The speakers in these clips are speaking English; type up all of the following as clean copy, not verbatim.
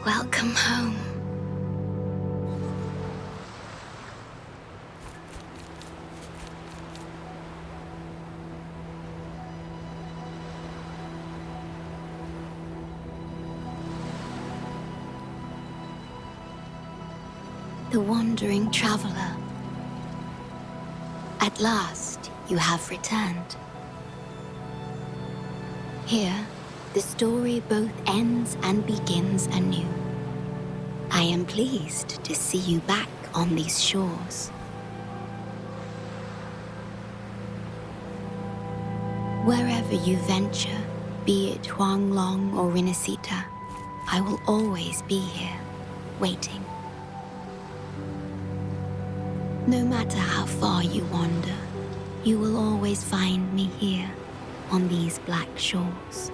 Welcome home. The wandering traveler. At last, you have returned. Here, the story both ends and begins anew. I am pleased to see you back on these shores. Wherever you venture, be it Huanglong or Rinasita, I will always be here, waiting. No matter how far you wander, you will always find me here on these black shores.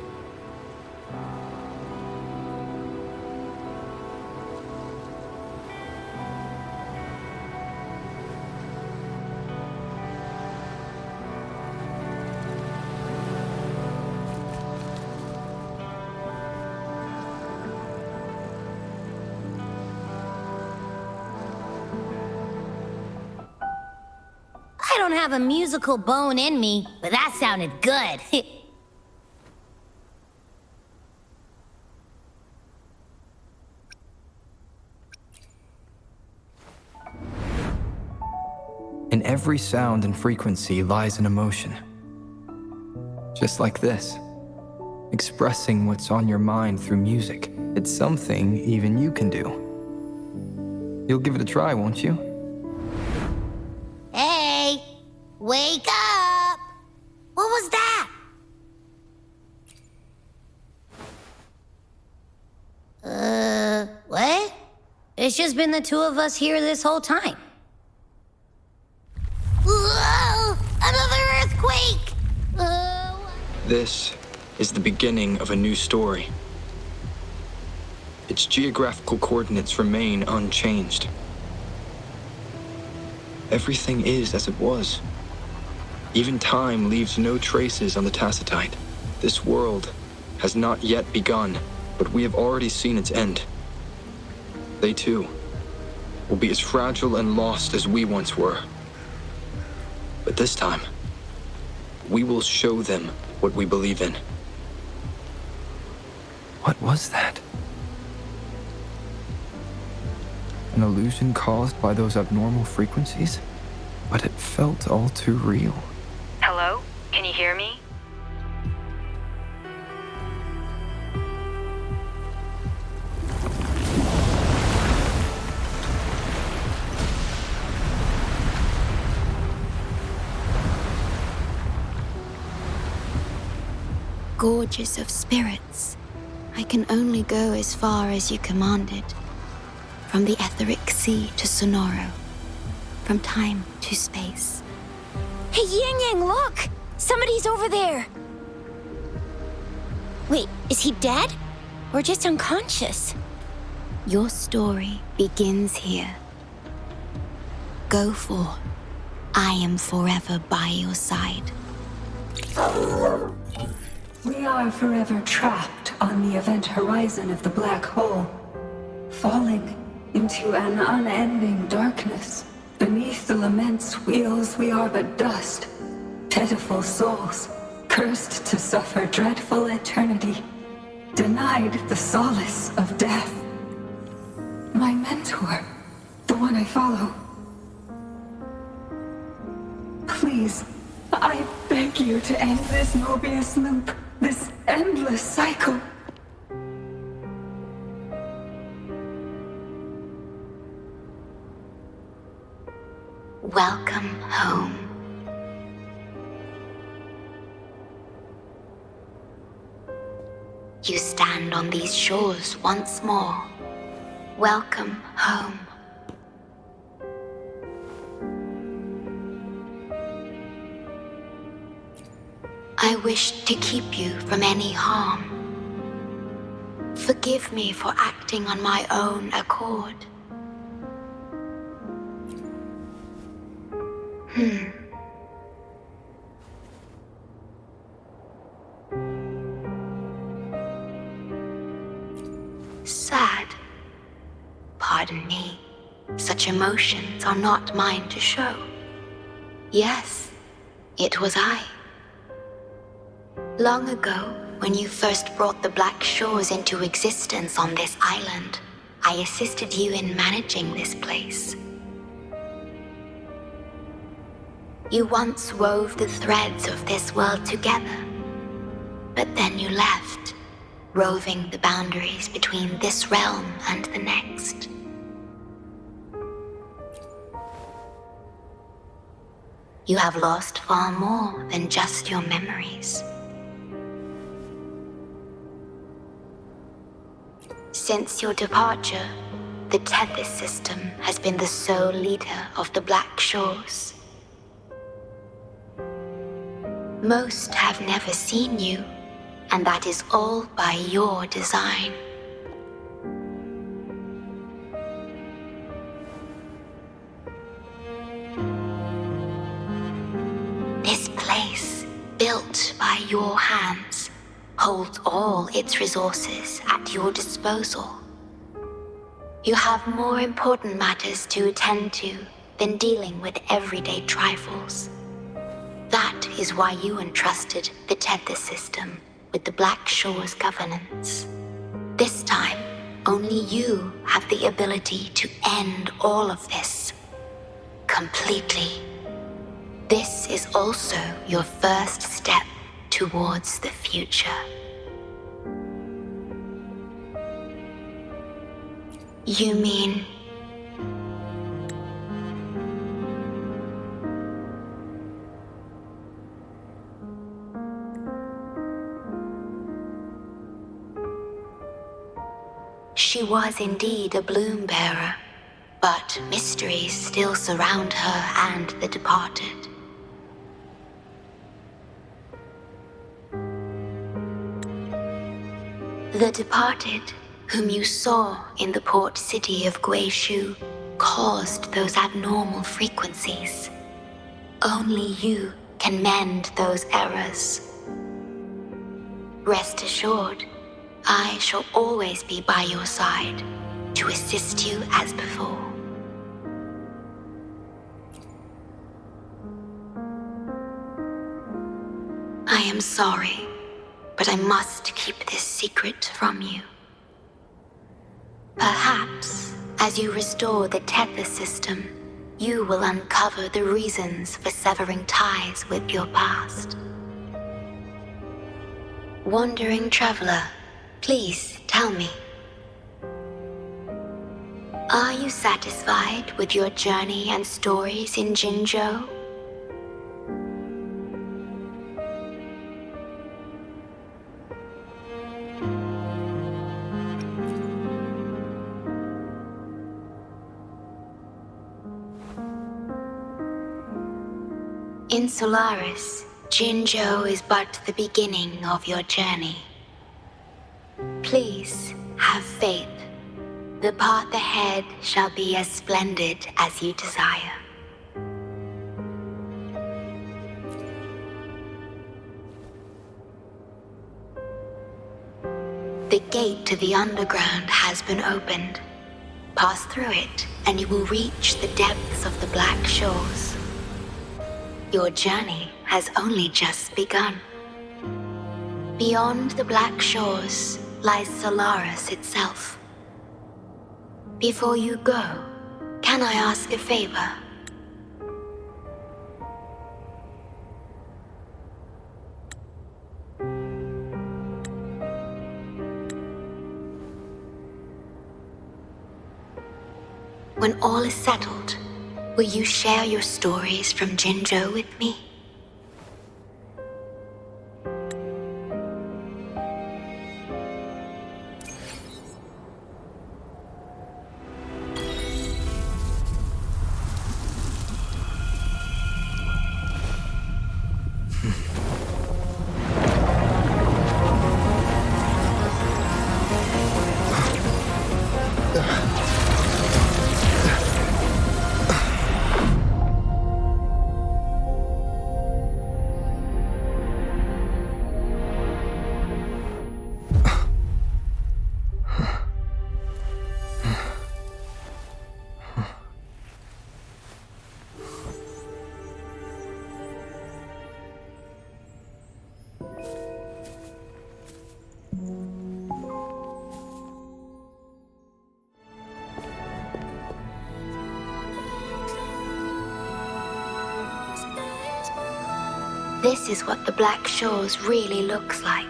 I don't have a musical bone in me, but that sounded good. In every sound and frequency lies an emotion. Just like this. Expressing what's on your mind through music. It's something even you can do. You'll give it a try, won't you? Hey, wake up! What was that? What? It's just been the two of us here this whole time. Whoa! Another earthquake! This is the beginning of a new story. Its geographical coordinates remain unchanged. Everything is as it was. Even time leaves no traces on the Tacitite. This world has not yet begun, but we have already seen its end. They too will be as fragile and lost as we once were. But this time, we will show them what we believe in. What was that? An illusion caused by those abnormal frequencies? But it felt all too real. Hello? Can you hear me? Gorges of spirits, I can only go as far as you commanded. From the etheric sea to Sonoro, from time to space. Hey, Yang Yang, look! Somebody's over there! Wait, is he dead? Or just unconscious? Your story begins here. Go forth. I am forever by your side. We are forever trapped on the event horizon of the black hole, falling into an unending darkness. Beneath the lament's wheels, we are but dust, pitiful souls, cursed to suffer dreadful eternity, denied the solace of death. My mentor, the one I follow. Please, I beg you to end this Mobius loop, this endless cycle. Welcome home. You stand on these shores once more. Welcome home. I wish to keep you from any harm. Forgive me for acting on my own accord. Sad. pardon me. Such emotions are not mine to show. Yes, it was I. Long ago, when you first brought the Black Shores into existence on this island, I assisted you in managing this place. You once wove the threads of this world together, but then you left, roving the boundaries between this realm and the next. You have lost far more than just your memories. Since your departure, the Tethys system has been the sole leader of the Black Shores. Most have never seen you, and that is all by your design. This place, built by your hands, holds all its resources at your disposal. You have more important matters to attend to than dealing with everyday trifles. That is why you entrusted the Tethys system with the Black Shore's governance. This time, only you have the ability to end all of this. Completely. This is also your first step towards the future. You mean... She was indeed a bloom bearer, but mysteries still surround her and the departed. The departed, whom you saw in the port city of Guishu, caused those abnormal frequencies. Only you can mend those errors. Rest assured, I shall always be by your side to assist you as before. I am sorry, but I must keep this secret from you. Perhaps, as you restore the Tethys system, you will uncover the reasons for severing ties with your past. Wandering traveler, please tell me. Are you satisfied with your journey and stories in Jinzhou? In Solaris, Jinzhou is but the beginning of your journey. Please have faith. The path ahead shall be as splendid as you desire. The gate to the underground has been opened. Pass through it, and you will reach the depths of the Black Shores. Your journey has only just begun. Beyond the Black Shores lies Solaris itself. Before you go, can I ask a favor? When all is settled, will you share your stories from Jinzhou with me? This is what the Black Shores really looks like.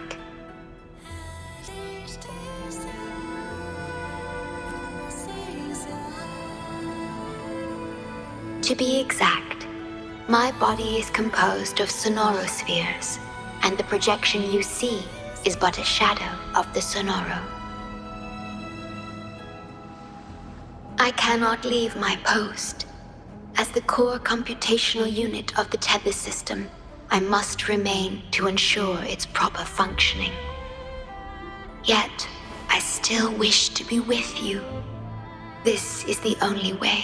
To be exact, my body is composed of sonorospheres, and the projection you see is but a shadow of the sonoro. I cannot leave my post. As the core computational unit of the tether system, I must remain to ensure its proper functioning. Yet, I still wish to be with you. This is the only way.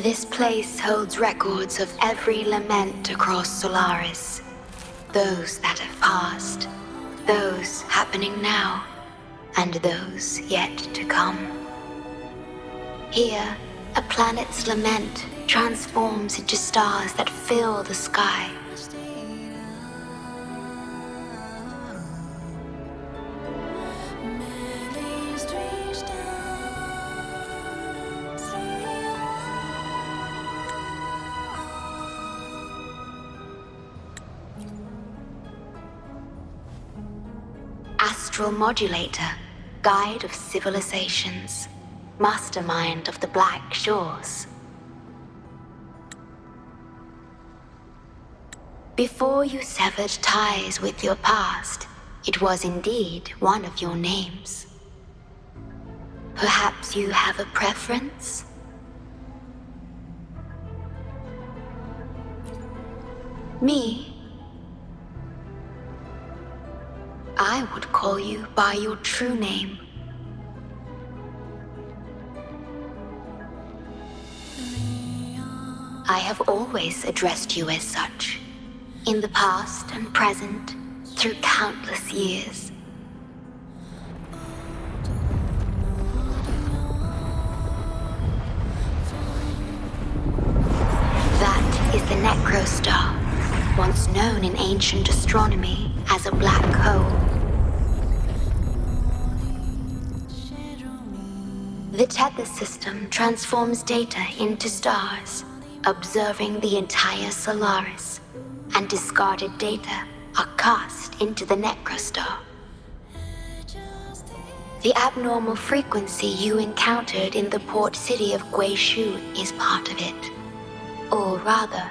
This place holds records of every lament across Solaris. Those that have passed, those happening now, and those yet to come. Here, a planet's lament transforms into stars that fill the sky. Astral Modulator, Guide of Civilizations, Mastermind of the Black Shores. Before you severed ties with your past, it was indeed one of your names. Perhaps you have a preference? Me? I would call you by your true name. I have always addressed you as such, in the past and present, through countless years. That is the Necrostar, once known in ancient astronomy as a black hole. The tether system transforms data into stars, observing the entire Solaris, and discarded data are cast into the Necrostar. The abnormal frequency you encountered in the port city of Guishu is part of it. Or rather,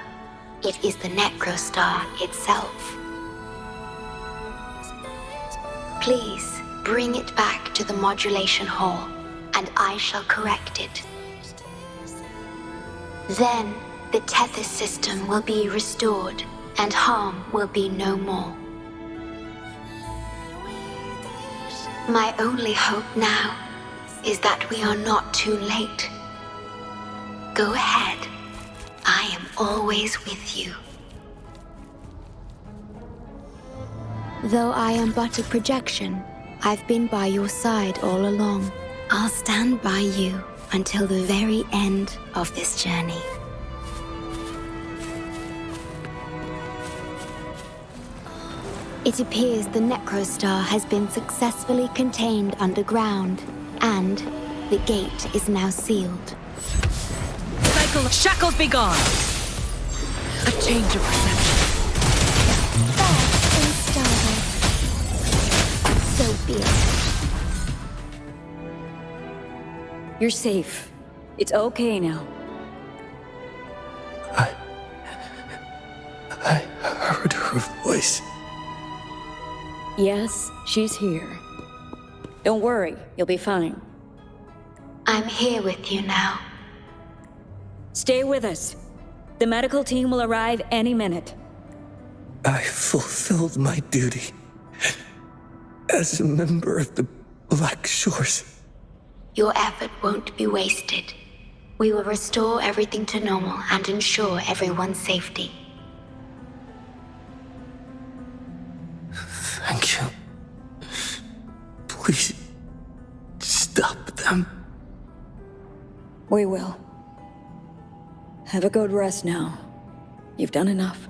it is the Necrostar itself. Please bring it back to the modulation hall, and I shall correct it. Then, the tether system will be restored, and harm will be no more. My only hope now is that we are not too late. Go ahead. I am always with you. Though I am but a projection, I've been by your side all along. I'll stand by you until the very end of this journey. It appears the Necrostar has been successfully contained underground, and the gate is now sealed. Cycle of shackles be gone! A change of perception. So be it. You're safe. It's okay now. I heard her voice. Yes, she's here. Don't worry, you'll be fine. I'm here with you now. Stay with us. The medical team will arrive any minute. I fulfilled my duty as a member of the Black Shores. Your effort won't be wasted. We will restore everything to normal and ensure everyone's safety. Thank you. Please, stop them. We will. Have a good rest now. You've done enough.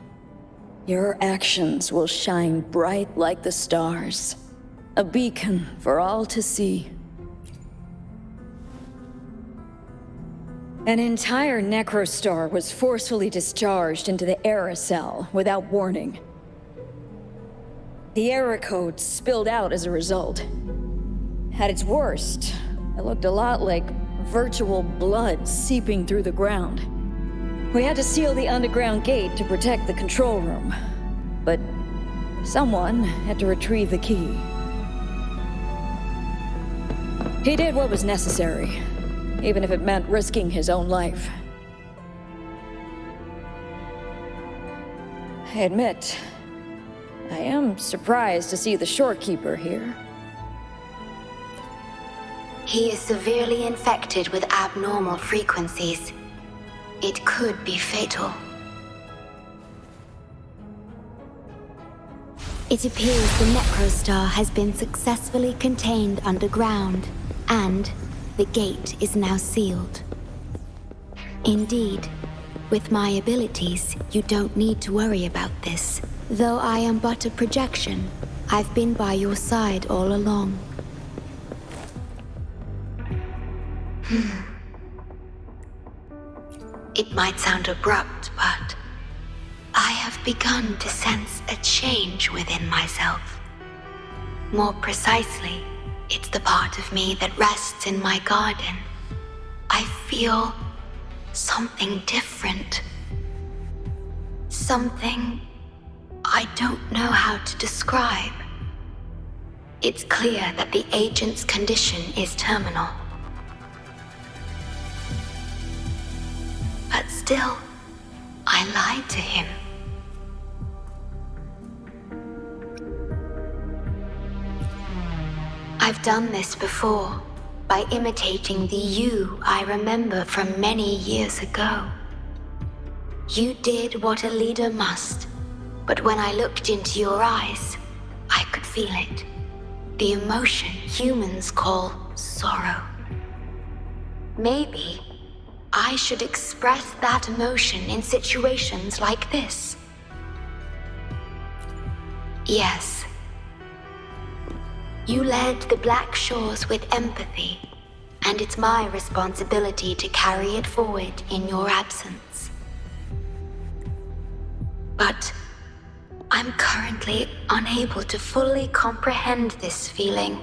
Your actions will shine bright like the stars, a beacon for all to see. An entire Necrostar was forcefully discharged into the Era Cell without warning. The Era Code spilled out as a result. At its worst, it looked a lot like virtual blood seeping through the ground. We had to seal the underground gate to protect the control room, but someone had to retrieve the key. He did what was necessary, even if it meant risking his own life. I admit, I am surprised to see the Shorekeeper here. He is severely infected with abnormal frequencies. It could be fatal. It appears the Necrostar has been successfully contained underground, and the gate is now sealed. Indeed, with my abilities, you don't need to worry about this. Though I am but a projection, I've been by your side all along. It might sound abrupt, but I have begun to sense a change within myself. More precisely, it's the part of me that rests in my garden. I feel something different. Something I don't know how to describe. It's clear that the agent's condition is terminal. But still, I lied to him. I've done this before, by imitating the you I remember from many years ago. You did what a leader must, but when I looked into your eyes, I could feel it. The emotion humans call sorrow. Maybe I should express that emotion in situations like this. Yes. You led the Blackshores with empathy, and it's my responsibility to carry it forward in your absence. But I'm currently unable to fully comprehend this feeling.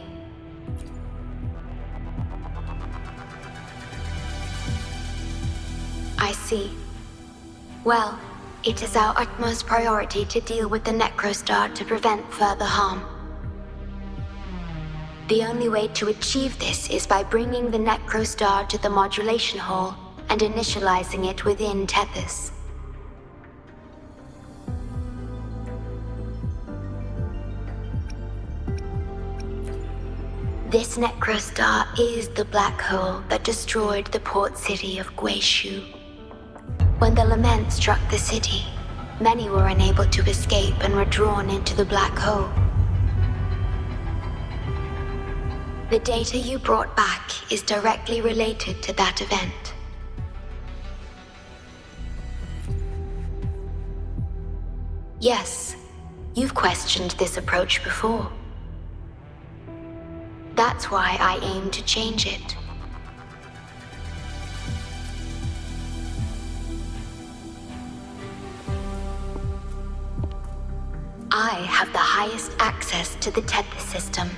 I see. Well, it is our utmost priority to deal with the Necrostar to prevent further harm. The only way to achieve this is by bringing the Necrostar to the modulation hall and initializing it within Tethys. This Necrostar is the black hole that destroyed the port city of Guishu. When the lament struck the city, many were unable to escape and were drawn into the black hole. The data you brought back is directly related to that event. Yes, you've questioned this approach before. That's why I aim to change it. I have the highest access to the Tethys system.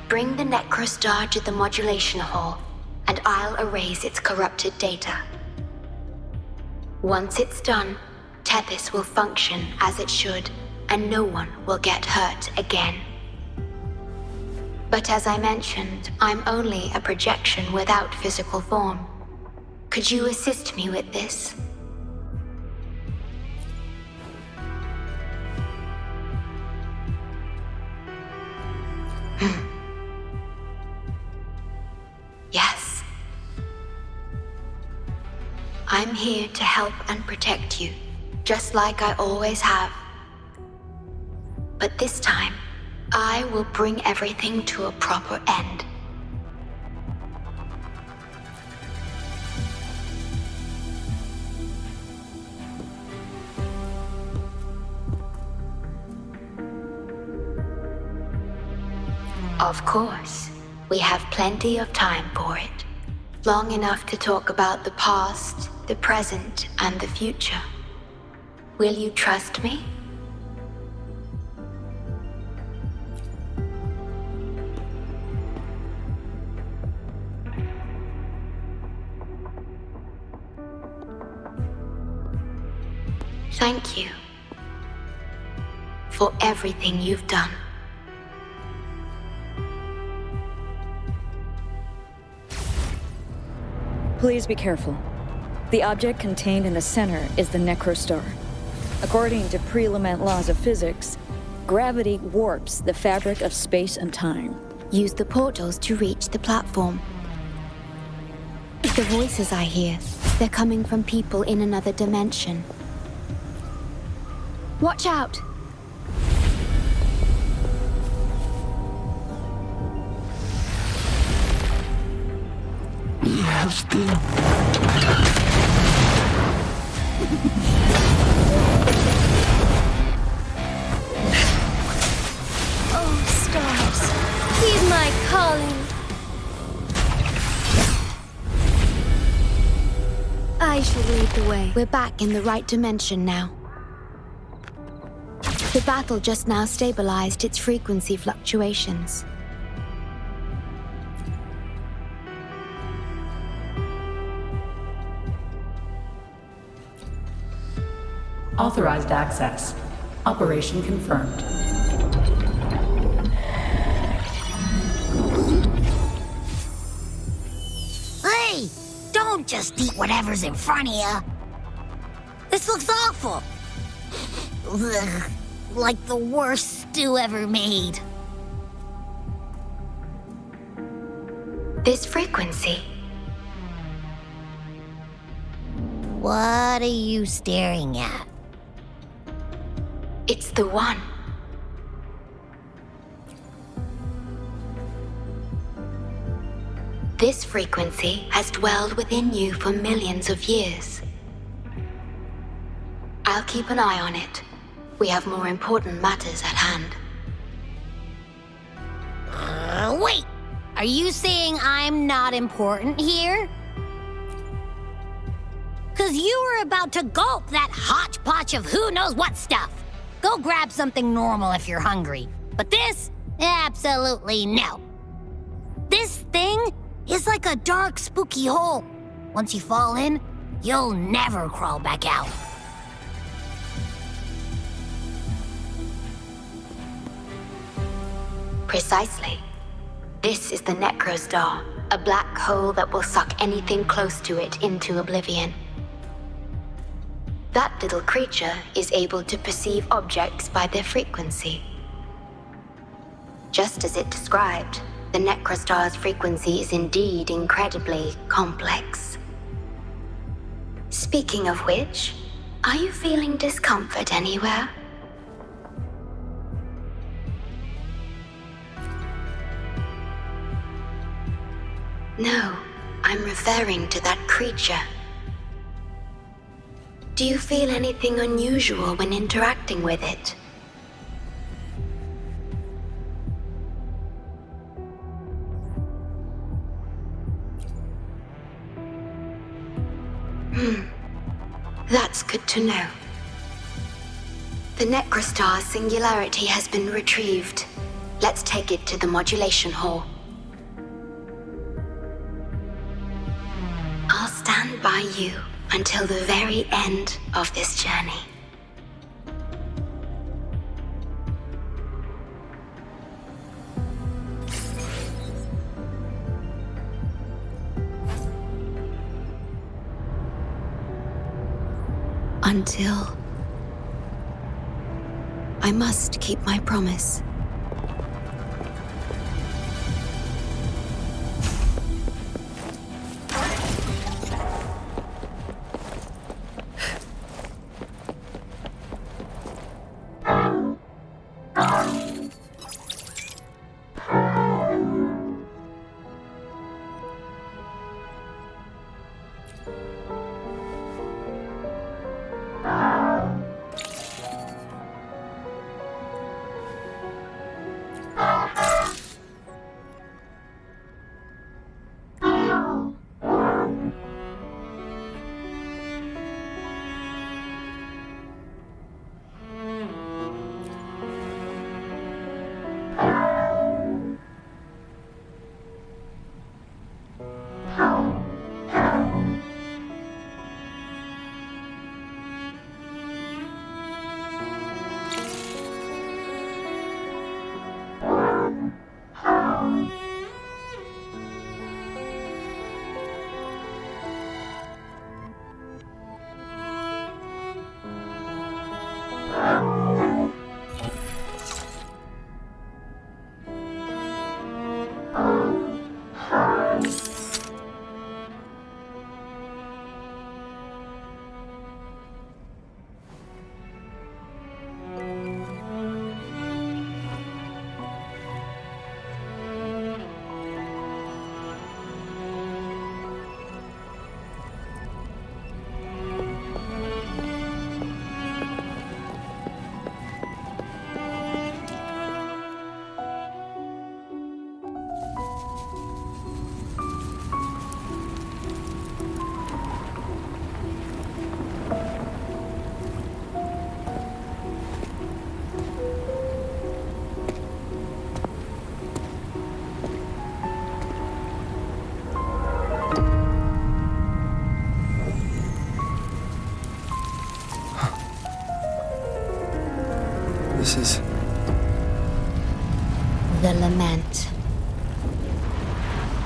Bring the Necrostar to the modulation hall, and I'll erase its corrupted data. Once it's done, Tethys will function as it should, and no one will get hurt again. But as I mentioned, I'm only a projection without physical form. Could you assist me with this? Yes. I'm here to help and protect you, just like I always have. But this time, I will bring everything to a proper end. Of course, we have plenty of time for it. Long enough to talk about the past, the present, and the future. Will you trust me? Thank you for everything you've done. Please be careful. The object contained in the center is the Necrostar. According to pre-lament laws of physics, gravity warps the fabric of space and time. Use the portals to reach the platform. The voices I hear, they're coming from people in another dimension. Watch out! Yes, dear. Oh, stars, heed my calling. I shall lead the way. We're back in the right dimension now. The battle just now stabilized its frequency fluctuations. Authorized access. Operation confirmed. Hey! Don't just eat whatever's in front of you. This looks awful. Ugh, like the worst stew ever made. This frequency. What are you staring at? It's the one. This frequency has dwelled within you for millions of years. I'll keep an eye on it. We have more important matters at hand. Wait! Are you saying I'm not important here? 'Cause you were about to gulp that hodgepodge of who knows what stuff. Go grab something normal if you're hungry. But this? Absolutely no. This thing is like a dark, spooky hole. Once you fall in, you'll never crawl back out. Precisely. This is the Necrostar, a black hole that will suck anything close to it into oblivion. That little creature is able to perceive objects by their frequency. Just as it described, the Necrostar's frequency is indeed incredibly complex. Speaking of which, are you feeling discomfort anywhere? No, I'm referring to that creature. Do you feel anything unusual when interacting with it? That's good to know. The Necrostar's singularity has been retrieved. Let's take it to the modulation hall. I'll stand by you until the very end of this journey. Until I must keep my promise. The lament.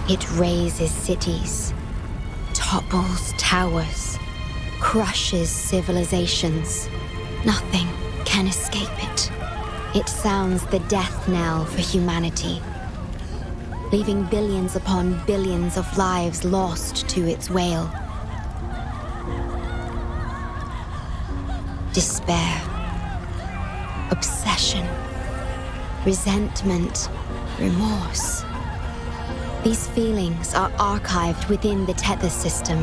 It razes cities, topples towers, crushes civilizations. Nothing can escape it. It sounds the death knell for humanity, leaving billions upon billions of lives lost to its wail. Despair, obsession, resentment, remorse. These feelings are archived within the tether system,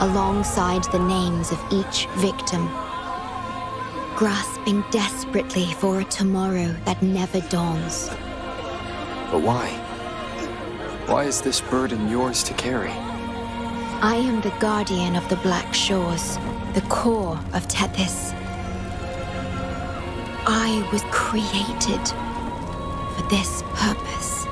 alongside the names of each victim, grasping desperately for a tomorrow that never dawns. But why? Why is this burden yours to carry? I am the guardian of the Black Shores, the core of Tethys. I was created for this purpose.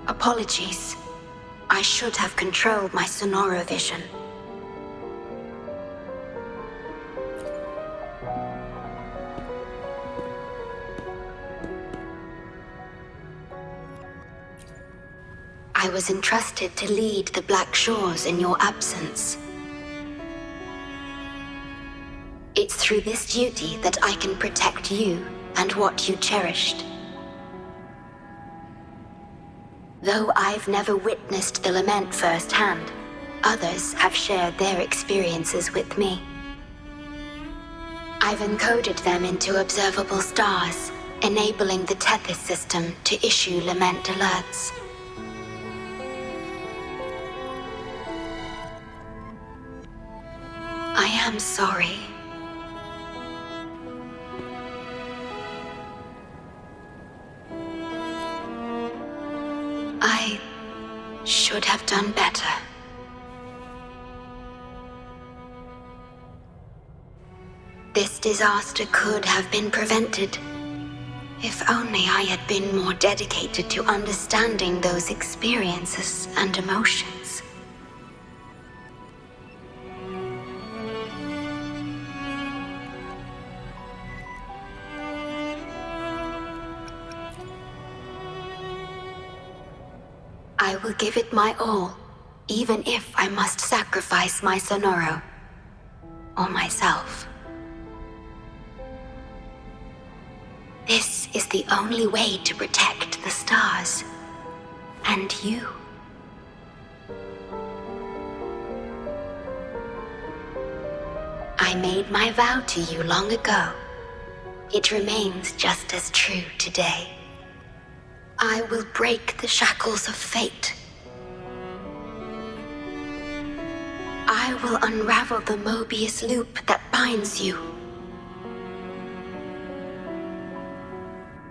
Apologies. I should have controlled my sonoro vision. I was entrusted to lead the Black Shores in your absence. It's through this duty that I can protect you and what you cherished. Though I've never witnessed the lament firsthand, others have shared their experiences with me. I've encoded them into observable stars, enabling the Tethys system to issue lament alerts. I am sorry. I should have done better. This disaster could have been prevented, if only I had been more dedicated to understanding those experiences and emotions. I will give it my all, even if I must sacrifice my sonoro, or myself. This is the only way to protect the stars, and you. I made my vow to you long ago. It remains just as true today. I will break the shackles of fate. I will unravel the Mobius loop that binds you.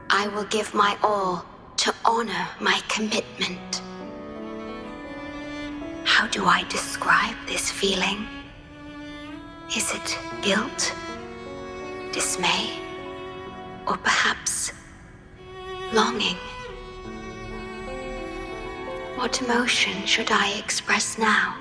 I will give my all to honor my commitment. How do I describe this feeling? Is it guilt, dismay, or perhaps longing? What emotion should I express now?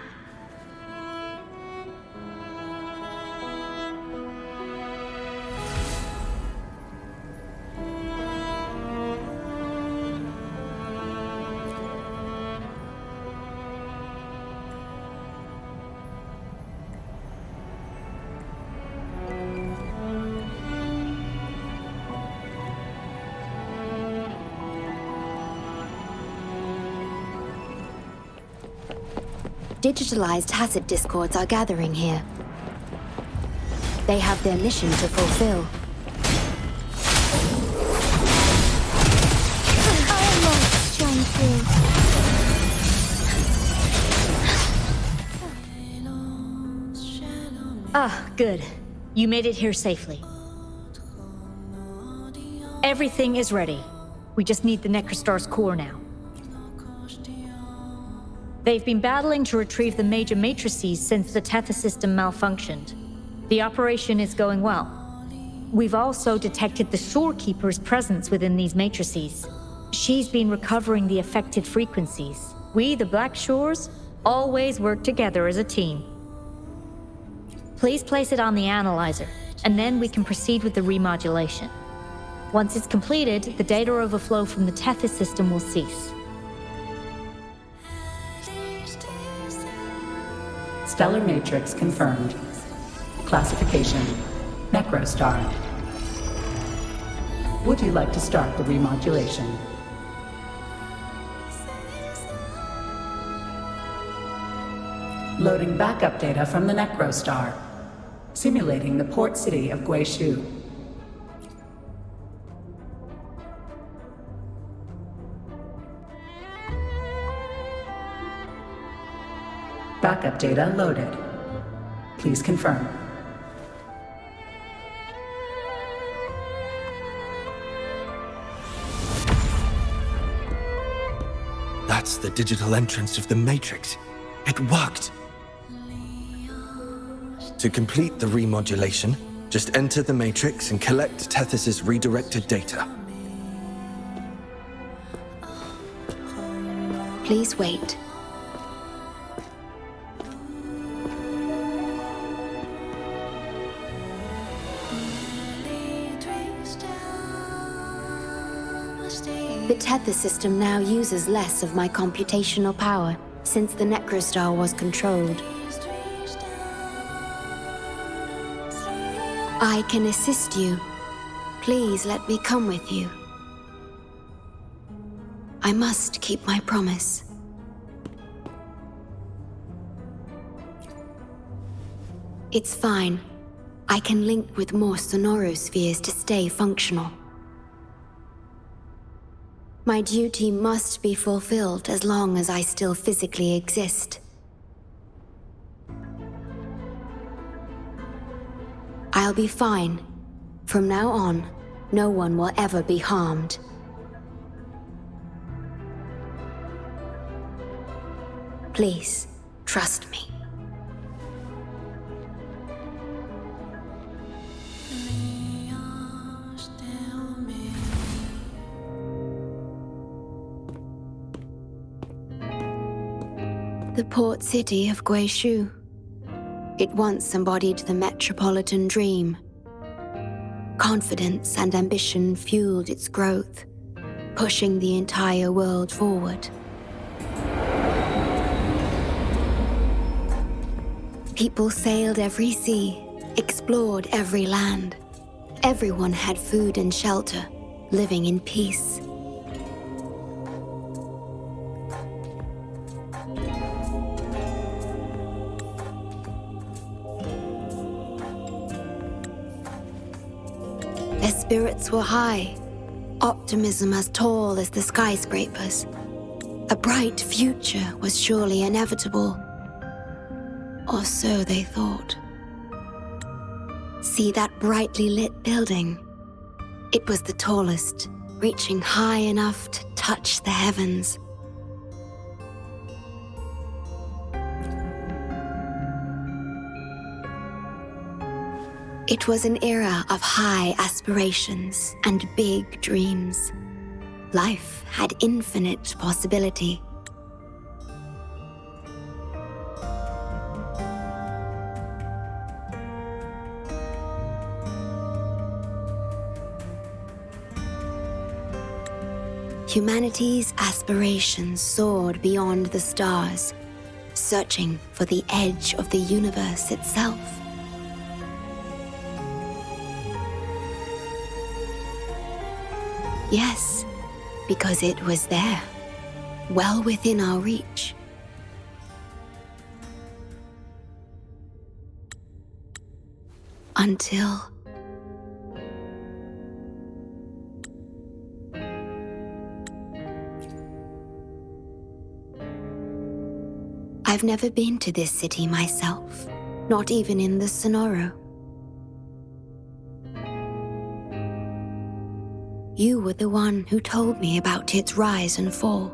Digitalized Hasid discords are gathering here. They have their mission to fulfill. Almost shone through. Ah, good. You made it here safely. Everything is ready. We just need the Necrostar's core now. They've been battling to retrieve the major matrices since the Tether system malfunctioned. The operation is going well. We've also detected the Shorekeeper's presence within these matrices. She's been recovering the affected frequencies. We, the Blackshores, always work together as a team. Please place it on the analyzer, and then we can proceed with the remodulation. Once it's completed, the data overflow from the Tether system will cease. Stellar matrix confirmed. Classification: Necrostar. Would you like to start the remodulation? Loading backup data from the Necrostar. Simulating the port city of Guishu. Backup data loaded. Please confirm. That's the digital entrance of the Matrix. It worked! To complete the remodulation, just enter the Matrix and collect Tethys' redirected data. Please wait. The Tether system now uses less of my computational power since the Necrostar was controlled. I can assist you. Please let me come with you. I must keep my promise. It's fine. I can link with more sonorospheres to stay functional. My duty must be fulfilled as long as I still physically exist. I'll be fine. From now on, no one will ever be harmed. Please, trust me. The port city of Guishu. It once embodied the metropolitan dream. Confidence and ambition fueled its growth, pushing the entire world forward. People sailed every sea, explored every land. Everyone had food and shelter, living in peace. Their spirits were high, optimism as tall as the skyscrapers. A bright future was surely inevitable. Or so they thought. See that brightly lit building? It was the tallest, reaching high enough to touch the heavens. It was an era of high aspirations and big dreams. Life had infinite possibility. Humanity's aspirations soared beyond the stars, searching for the edge of the universe itself. Yes, because it was there, well within our reach. Until... I've never been to this city myself, not even in the Sonoro. You were the one who told me about its rise and fall.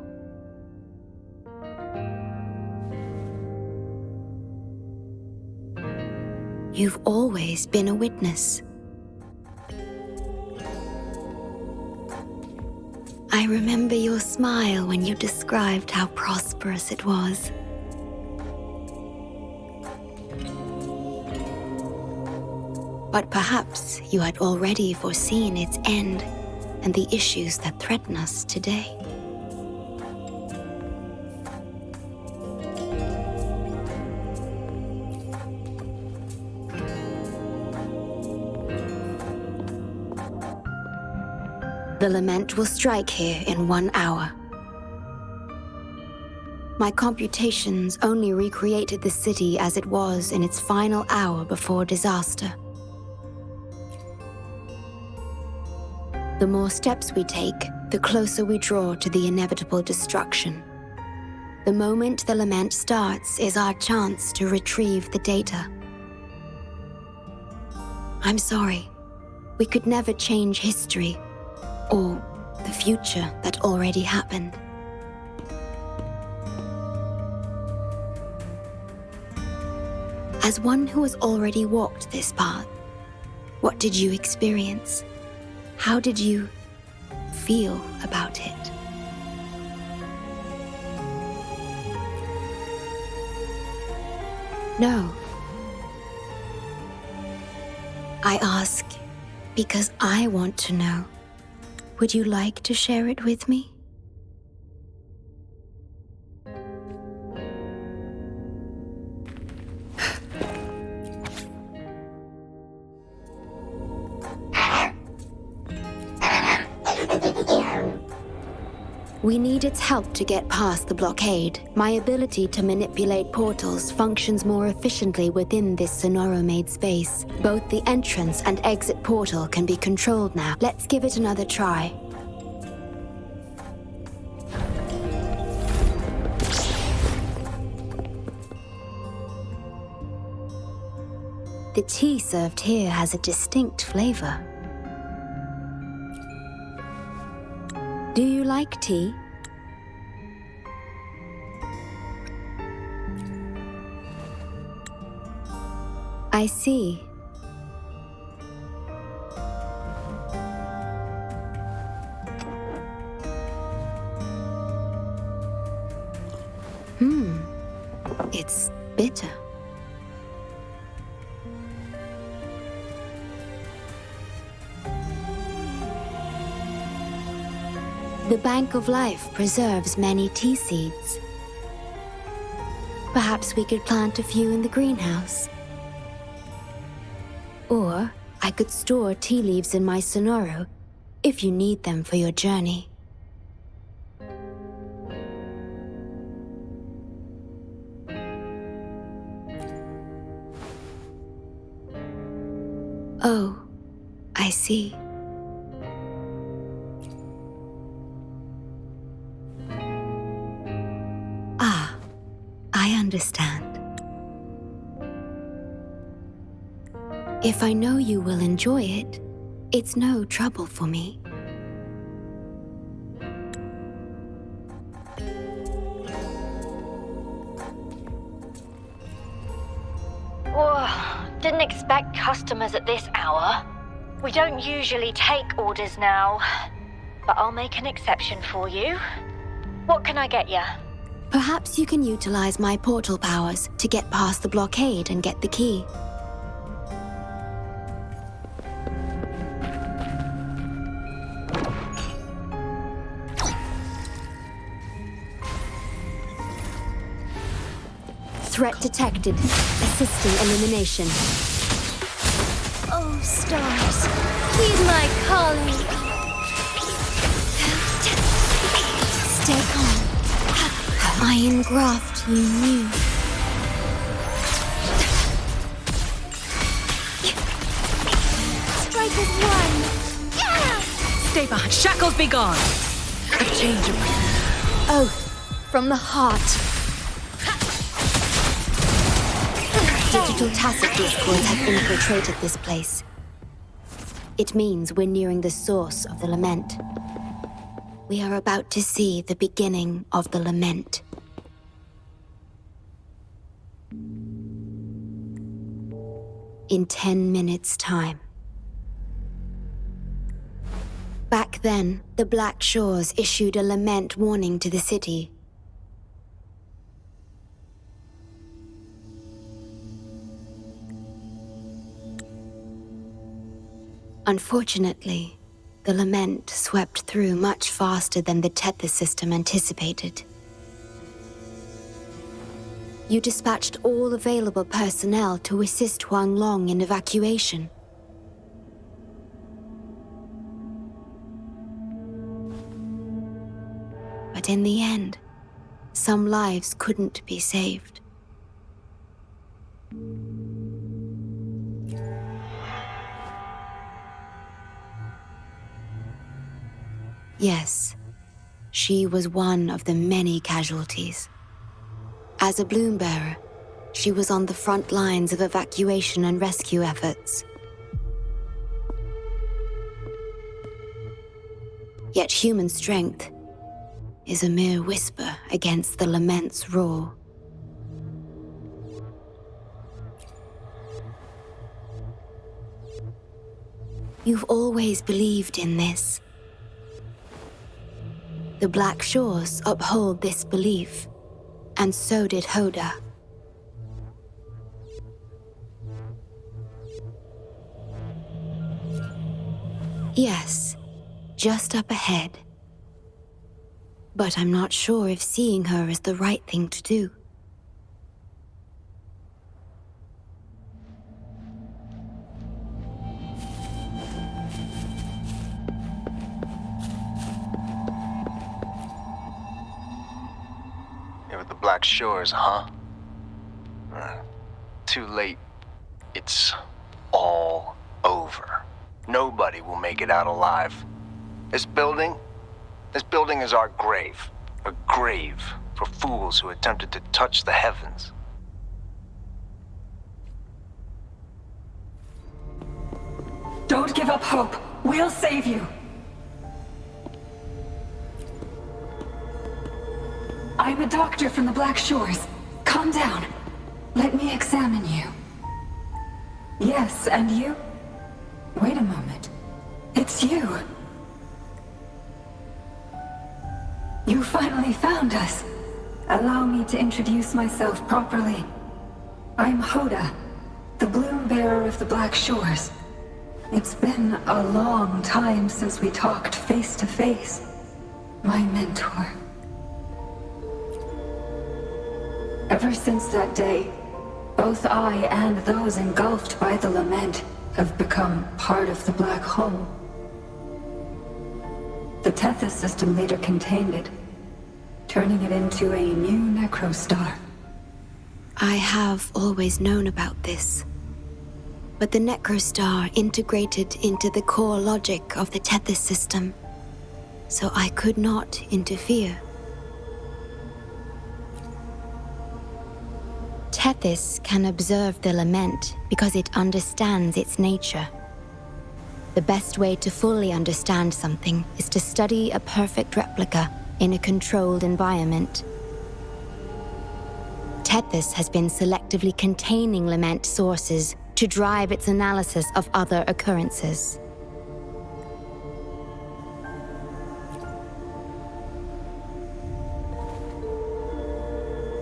You've always been a witness. I remember your smile when you described how prosperous it was. But perhaps you had already foreseen its end and the issues that threaten us today. The lament will strike here in 1 hour. My computations only recreated the city as it was in its final hour before disaster. The more steps we take, the closer we draw to the inevitable destruction. The moment the lament starts is our chance to retrieve the data. I'm sorry. We could never change history or the future that already happened. As one who has already walked this path, what did you experience? How did you feel about it? No. I ask because I want to know. Would you like to share it with me? We need its help to get past the blockade. My ability to manipulate portals functions more efficiently within this Sonoro-made space. Both the entrance and exit portal can be controlled now. Let's give it another try. The tea served here has a distinct flavor. Do you like tea? I see. It's bitter. The Bank of Life preserves many tea seeds. Perhaps we could plant a few in the greenhouse. Or I could store tea leaves in my Sonoro if you need them for your journey. Oh, I see. I understand. If I know you will enjoy it, it's no trouble for me. Whoa, didn't expect customers at this hour. We don't usually take orders now, but I'll make an exception for you. What can I get you? Perhaps you can utilize my portal powers to get past the blockade and get the key. Threat detected. Assisting elimination. Oh, stars, heed my calling. Stay calm. I engraft you new. Strike as one. Yeah! Stay behind. Shackles be gone. A change of... Oath from the heart. Digital tacit discords have infiltrated this place. It means we're nearing the source of the lament. We are about to see the beginning of the lament. in 10 minutes' time. Back then, the Blackshores issued a lament warning to the city. Unfortunately, the lament swept through much faster than the Tethys system anticipated. You dispatched all available personnel to assist Huanglong in evacuation. But in the end, some lives couldn't be saved. Yes, she was one of the many casualties. As a bloom bearer, she was on the front lines of evacuation and rescue efforts. Yet human strength is a mere whisper against the lament's roar. You've always believed in this. The Blackshores uphold this belief, and so did Hoda. Yes, just up ahead. But I'm not sure if seeing her is the right thing to do. You're with the Blackshores, huh? Too late. It's all over. Nobody will make it out alive. This building is our grave. A grave for fools who attempted to touch the heavens. Don't give up hope. We'll save you. I'm a doctor from the Blackshores. Calm down. Let me examine you. Yes, and you? Wait a moment. It's you. You finally found us. Allow me to introduce myself properly. I'm Hoda, the bloom bearer of the Blackshores. It's been a long time since we talked face to face. My mentor. Ever since that day, both I and those engulfed by the lament have become part of the black hole. The Tethys system later contained it, turning it into a new necrostar. I have always known about this, but the necrostar integrated into the core logic of the Tethys system, so I could not interfere. Tethys can observe the lament because it understands its nature. The best way to fully understand something is to study a perfect replica in a controlled environment. Tethys has been selectively containing lament sources to drive its analysis of other occurrences.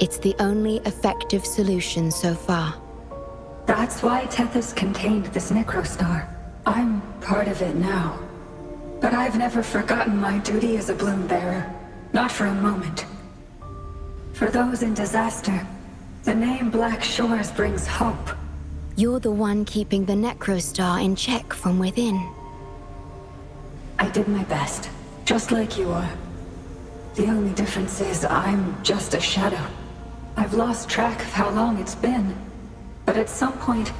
It's the only effective solution so far. That's why Tethys contained this necrostar. I'm part of it now. But I've never forgotten my duty as a bloom bearer. Not for a moment. For those in disaster, the name Blackshores brings hope. You're the one keeping the necrostar in check from within. I did my best, just like you are. The only difference is I'm just a shadow. I've lost track of how long it's been, but at some point,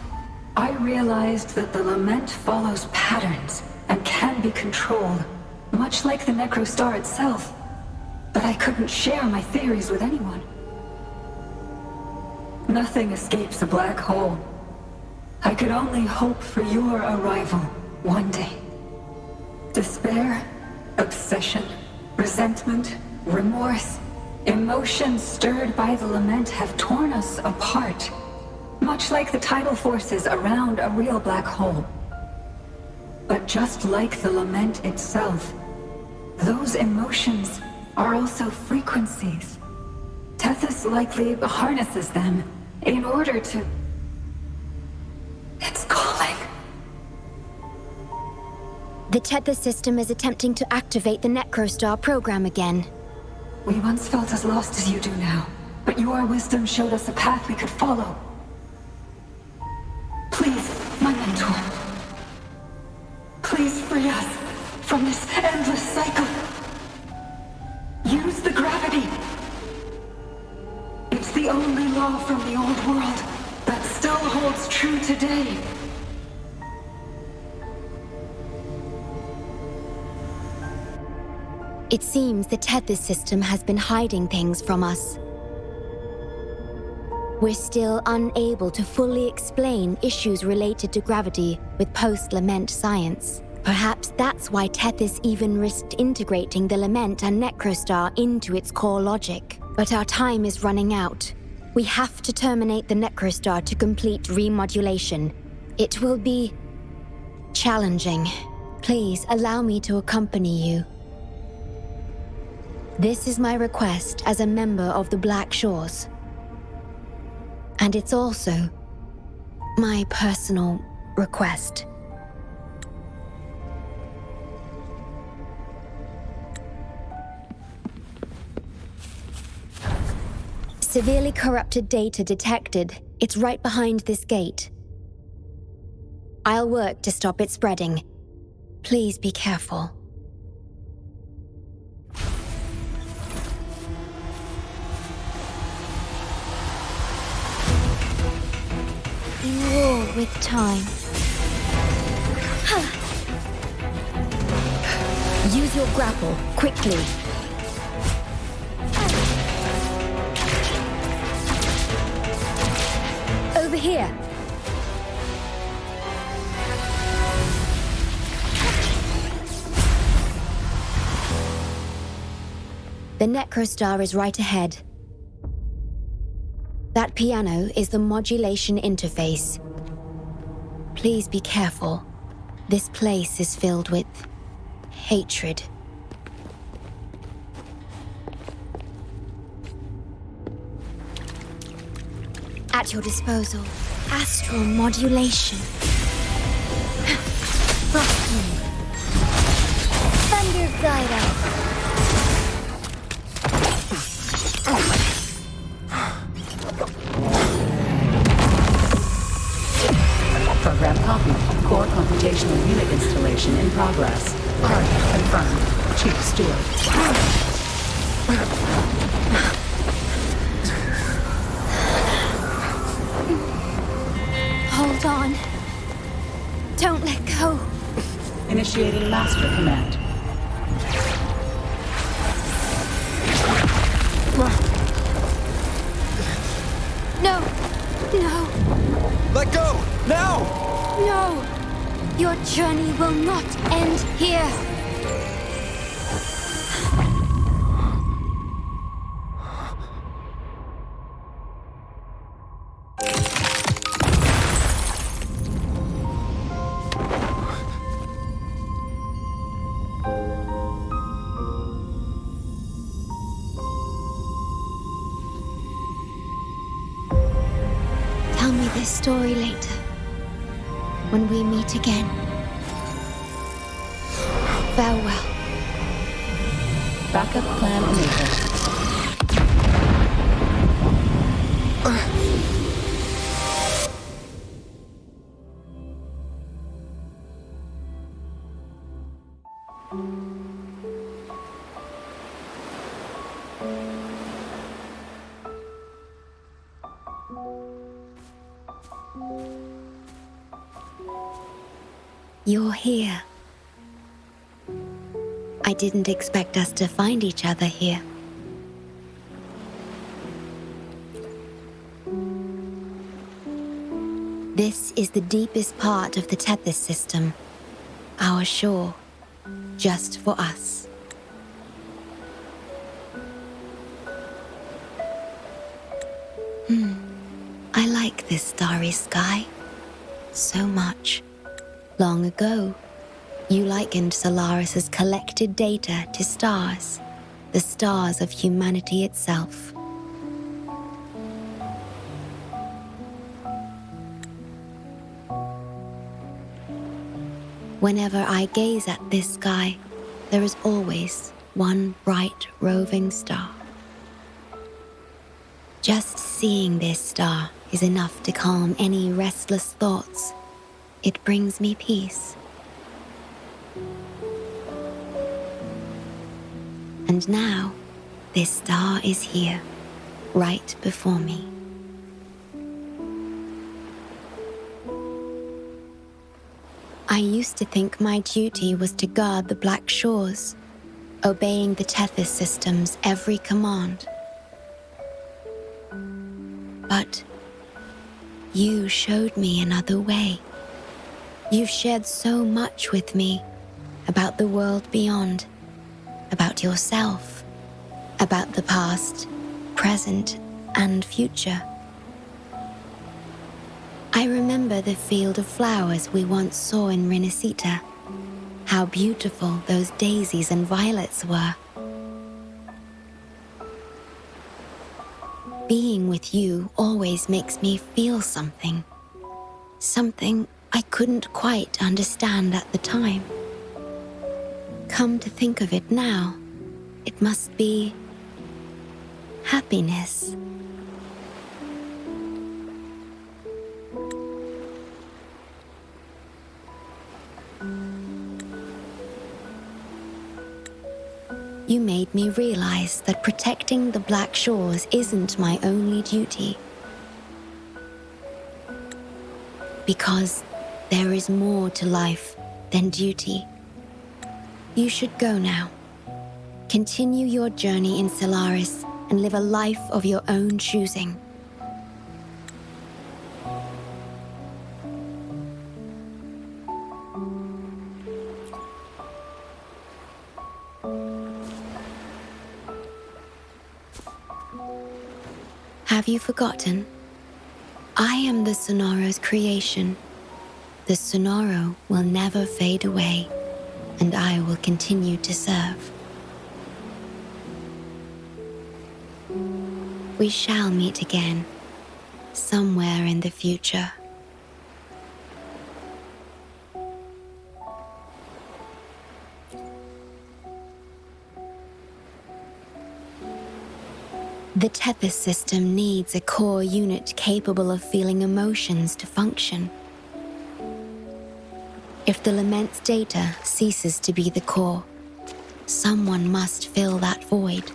I realized that the lament follows patterns and can be controlled, much like the necrostar itself. But I couldn't share my theories with anyone. Nothing escapes a black hole. I could only hope for your arrival one day. Despair, obsession, resentment, remorse, emotions stirred by the lament have torn us apart. much like the tidal forces around a real black hole. But just like the lament itself, those emotions are also frequencies. Tethys likely harnesses them in order to... It's calling. The Tether system is attempting to activate the Necrostar program again. We once felt as lost as you do now, but your wisdom showed us a path we could follow. Please, my mentor. Please free us from this endless cycle. Use the gravity. It's the only law from the old world that still holds true today. It seems the Tether system has been hiding things from us. We're still unable to fully explain issues related to gravity with post-lament science. Perhaps that's why Tethys even risked integrating the lament and Necrostar into its core logic. But our time is running out. We have to terminate the Necrostar to complete remodulation. It will be challenging. Please allow me to accompany you. This is my request as a member of the Blackshores. And it's also my personal request. Severely corrupted data detected. It's right behind this gate. I'll work to stop it spreading. Please be careful. You war with time. Use your grapple, quickly. Over here. The Necrostar is right ahead. That piano is the modulation interface. Please be careful. This place is filled with hatred. At your disposal, astral modulation. Thunder guide us. Program copied. Core computational unit installation in progress. Target confirmed. Chief Steward. Hold on. Don't let go. Initiating master command. No. No. Let go! Now! No! Your journey will not end here! Tell me this story later. When we meet again. Farewell. Backup plan enabled. You're here. I didn't expect us to find each other here. This is the deepest part of the Tethys system. Our shore, just for us. I like like this starry sky. So much. Long ago, you likened Solaris's collected data to stars, the stars of humanity itself. Whenever I gaze at this sky, there is always one bright roving star. Just seeing this star is enough to calm any restless thoughts. It brings me peace. And now, this star is here, right before me. I used to think my duty was to guard the Black Shores, obeying the Tethys system's every command. But you showed me another way. You've shared so much with me about the world beyond, about yourself, about the past, present, and future. I remember the field of flowers we once saw in Rinasita, how beautiful those daisies and violets were. Being with you always makes me feel something. Something I couldn't quite understand at the time. Come to think of it now, it must be happiness. You made me realize that protecting the Black Shores isn't my only duty. Because there is more to life than duty. You should go now. Continue your journey in Solaris and live a life of your own choosing. Have you forgotten? I am the Sonoro's creation. The Sonoro will never fade away, and I will continue to serve. We shall meet again, somewhere in the future. The Tethys system needs a core unit capable of feeling emotions to function. If the Lament's data ceases to be the core, someone must fill that void.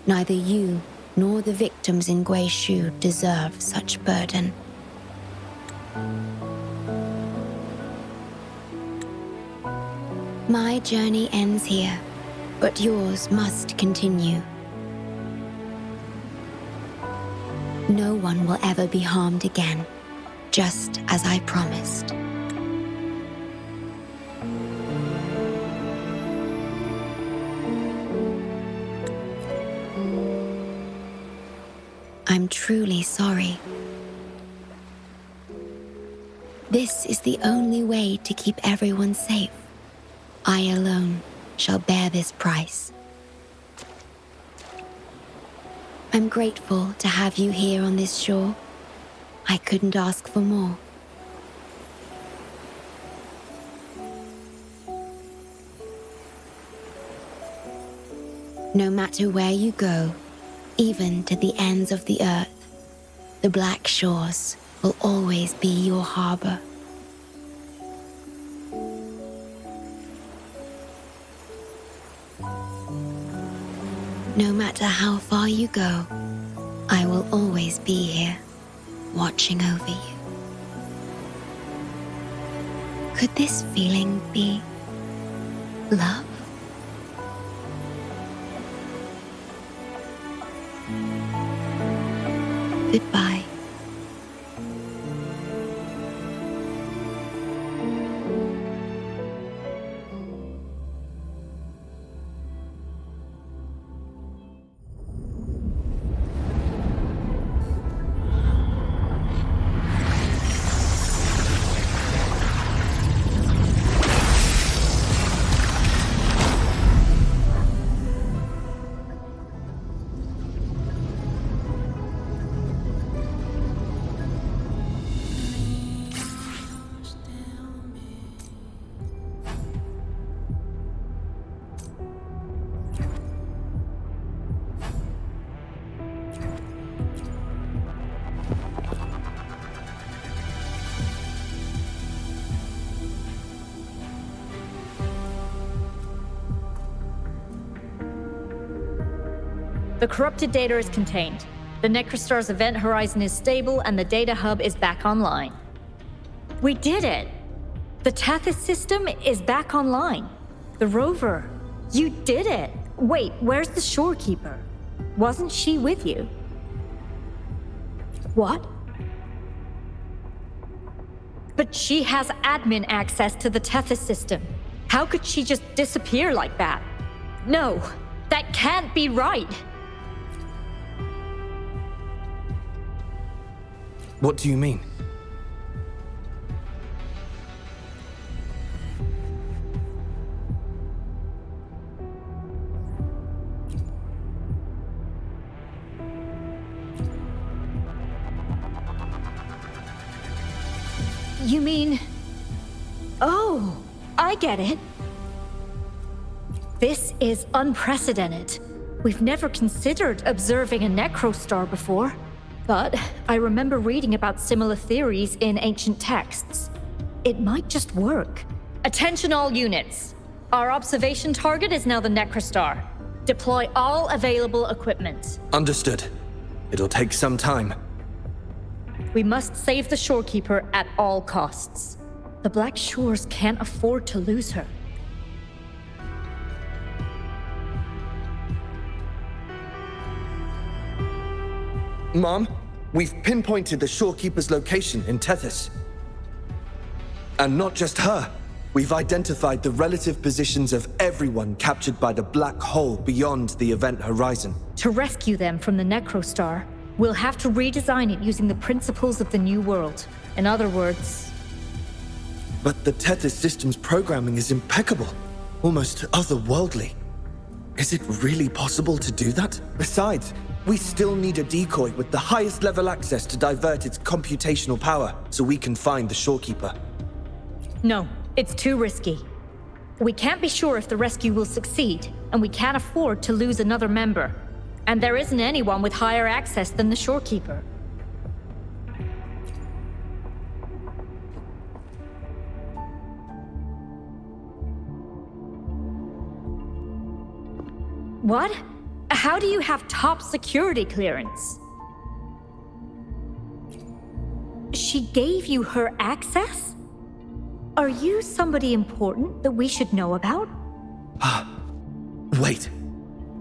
Neither you nor the victims in Guishu deserve such burden. My journey ends here, but yours must continue. No one will ever be harmed again, just as I promised. I'm truly sorry. This is the only way to keep everyone safe. I alone shall bear this price. I'm grateful to have you here on this shore. I couldn't ask for more. No matter where you go, even to the ends of the earth, the Black Shores will always be your harbor. No matter how far you go, I will always be here, watching over you. Could this feeling be love? Goodbye. The corrupted data is contained. The Necrostar's event horizon is stable and the data hub is back online. We did it! The Tethys system is back online. The Rover, you did it! Wait, where's the Shorekeeper? Wasn't she with you? What? But she has admin access to the Tethys system. How could she just disappear like that? No, that can't be right! What do you mean? You mean... Oh, I get it. This is unprecedented. We've never considered observing a Necrostar before. But I remember reading about similar theories in ancient texts. It might just work. Attention all units. Our observation target is now the Necrostar. Deploy all available equipment. Understood. It'll take some time. We must save the Shorekeeper at all costs. The Black Shores can't afford to lose her. Mom, we've pinpointed the Shorekeeper's location in Tethys. And not just her. We've identified the relative positions of everyone captured by the black hole beyond the event horizon. To rescue them from the Necrostar, we'll have to redesign it using the principles of the New World. In other words... But the Tethys system's programming is impeccable. Almost otherworldly. Is it really possible to do that? Besides, we still need a decoy with the highest level access to divert its computational power so we can find the Shorekeeper. No, it's too risky. We can't be sure if the rescue will succeed, and we can't afford to lose another member. And there isn't anyone with higher access than the Shorekeeper. What? How do you have top security clearance? She gave you her access? Are you somebody important that we should know about? Wait.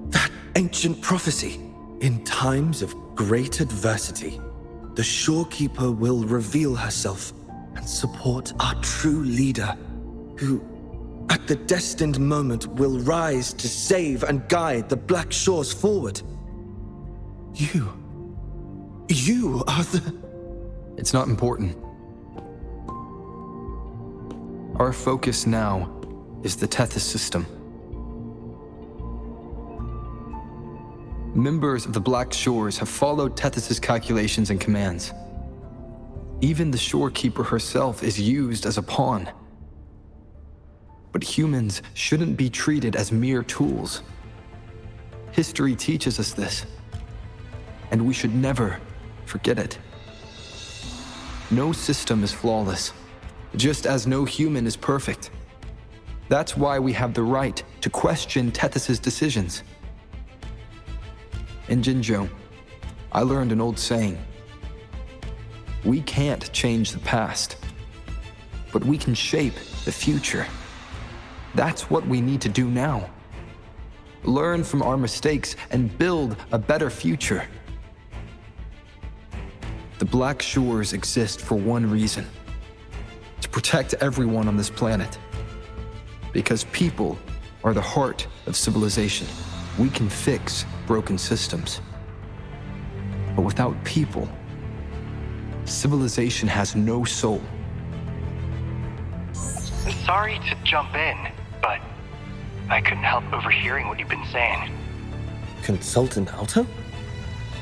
That ancient prophecy. In times of great adversity, the Shorekeeper will reveal herself and support our true leader, who, at the destined moment, will rise to save and guide the Black Shores forward. You are the... It's not important. Our focus now is the Tethys system. Members of the Black Shores have followed Tethys' calculations and commands. Even the Shorekeeper herself is used as a pawn. But humans shouldn't be treated as mere tools. History teaches us this, and we should never forget it. No system is flawless, just as no human is perfect. That's why we have the right to question Tethys' decisions. In Jinzhou, I learned an old saying. We can't change the past, but we can shape the future. That's what we need to do now. Learn from our mistakes and build a better future. The Black Shores exist for one reason: to protect everyone on this planet. Because people are the heart of civilization. We can fix broken systems. But without people, civilization has no soul. Sorry to jump in, but I couldn't help overhearing what you've been saying. Consultant Alto?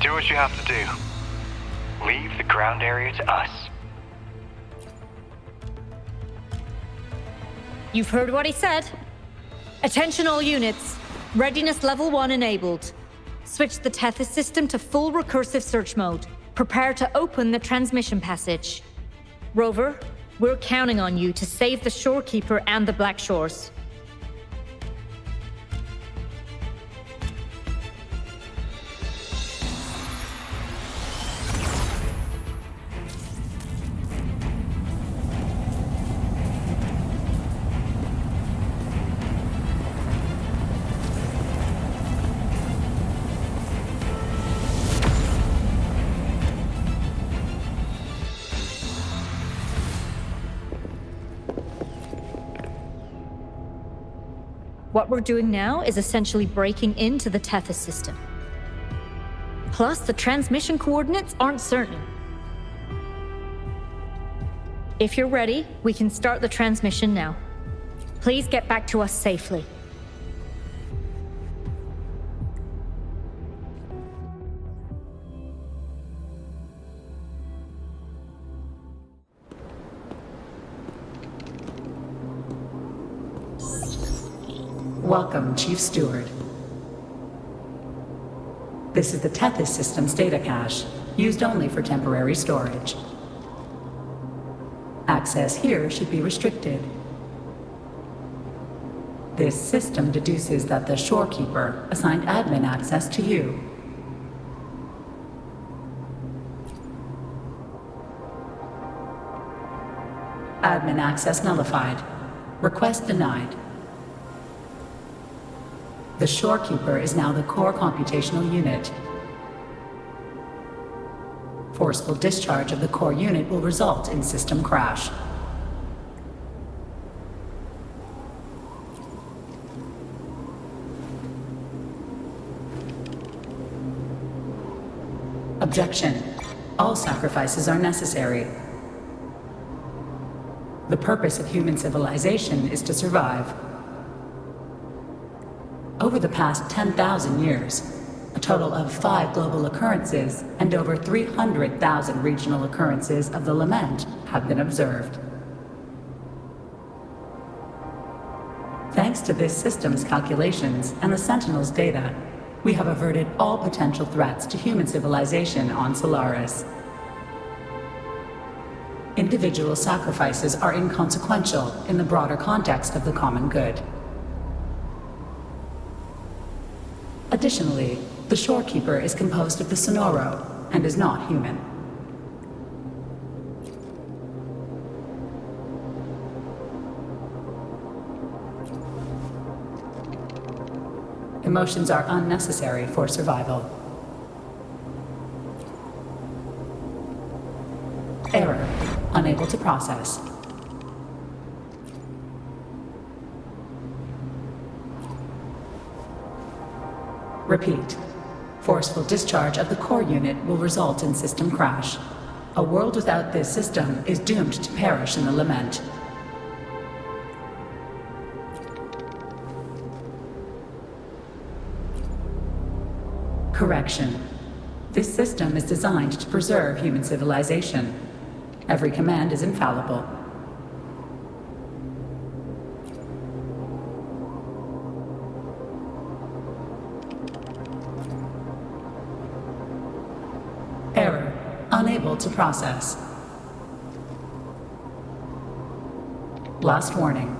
Do what you have to do. Leave the ground area to us. You've heard what he said. Attention all units. Readiness level 1 enabled. Switch the Tethys system to full recursive search mode. Prepare to open the transmission passage. Rover, we're counting on you to save the Shorekeeper and the Black Shores. What we're doing now is essentially breaking into the Tethys system. Plus, the transmission coordinates aren't certain. If you're ready, we can start the transmission now. Please get back to us safely. Welcome, Chief Steward. This is the Tethys system's data cache, used only for temporary storage. Access here should be restricted. This system deduces that the Shorekeeper assigned admin access to you. Admin access nullified. Request denied. The Shorekeeper is now the core computational unit. Forceful discharge of the core unit will result in system crash. Objection. All sacrifices are necessary. The purpose of human civilization is to survive. Over the past 10,000 years, a total of 5 global occurrences and over 300,000 regional occurrences of the lament have been observed. Thanks to this system's calculations and the Sentinel's data, we have averted all potential threats to human civilization on Solaris. Individual sacrifices are inconsequential in the broader context of the common good. Additionally, the Shorekeeper is composed of the Sonoro and is not human. Emotions are unnecessary for survival. Error. Unable to process. Repeat. Forceful discharge of the core unit will result in system crash. A world without this system is doomed to perish in the lament. Correction. This system is designed to preserve human civilization. Every command is infallible. Error. Unable to process. Last warning.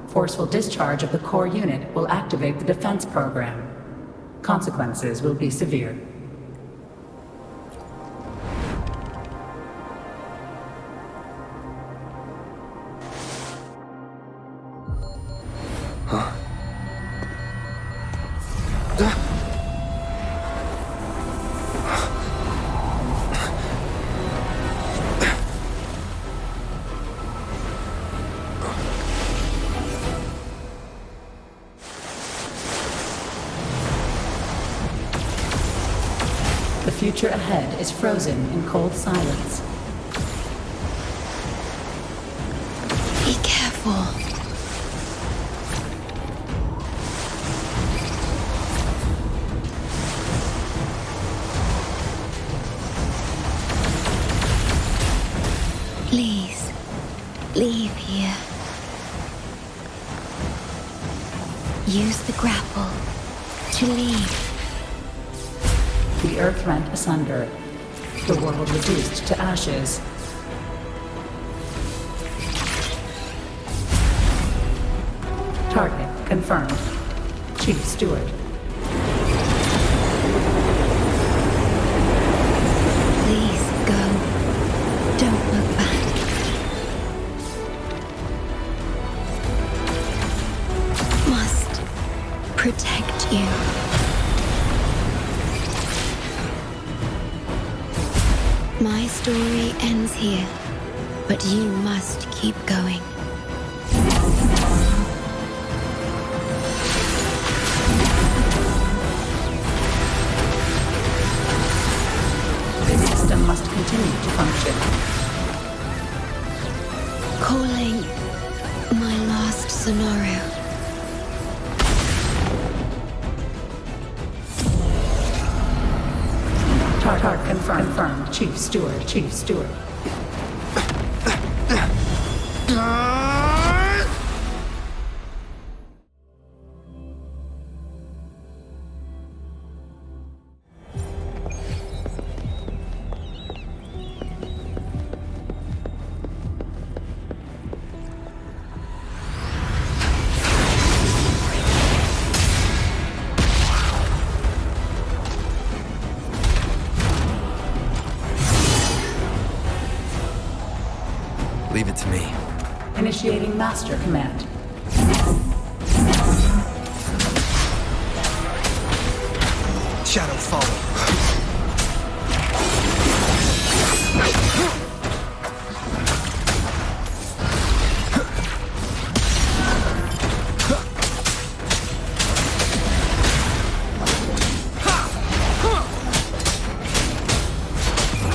Forceful discharge of the core unit will activate the defense program. Consequences will be severe. The future ahead is frozen in cold silence. Be careful. Please, leave here. Use the grapple to leave. The earth rent asunder. The world reduced to ashes. Target confirmed. Chief Steward. Please go. Don't look back. Must protect you. My story ends here, but you must keep going. continue to function. Calling my last scenario. Tartar confirmed. Chief Steward. Leave it to me. Initiating master command. Shadow follow.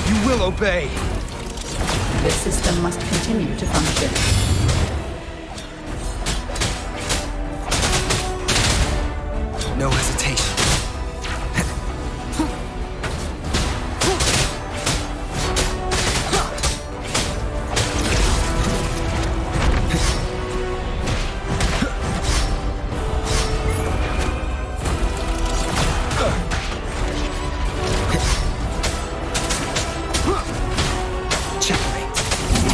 You will obey. This system must continue to function. No hesitation.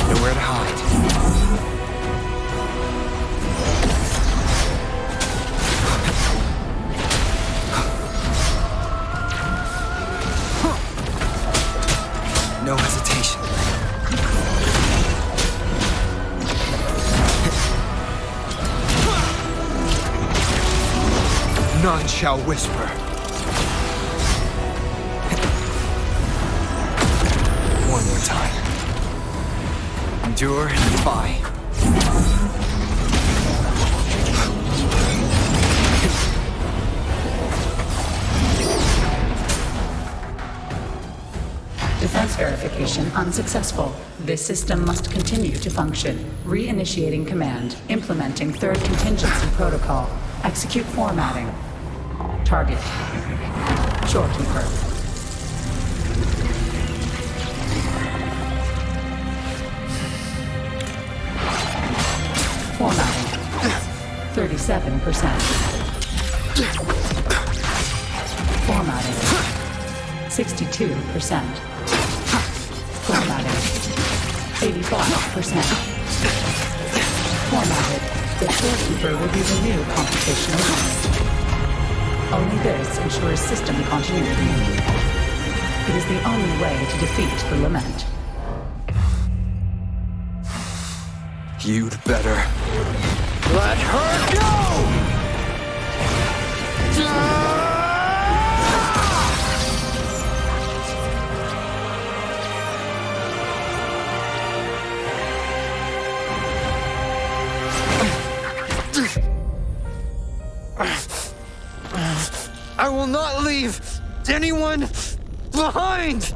Nowhere to hide. No hesitation. None shall whisper. One more time. Endure and defy. Defense verification unsuccessful. This system must continue to function. Reinitiating command. Implementing third contingency protocol. Execute formatting. Target. Shorekeeper. Formatting. 37%. Formatting. 62%. Formatting. 85%. Formatted. The Shorekeeper will be the new computational unit. Only this ensures system continuity. It is the only way to defeat the Lament. You'd better let her go! I will not leave anyone behind!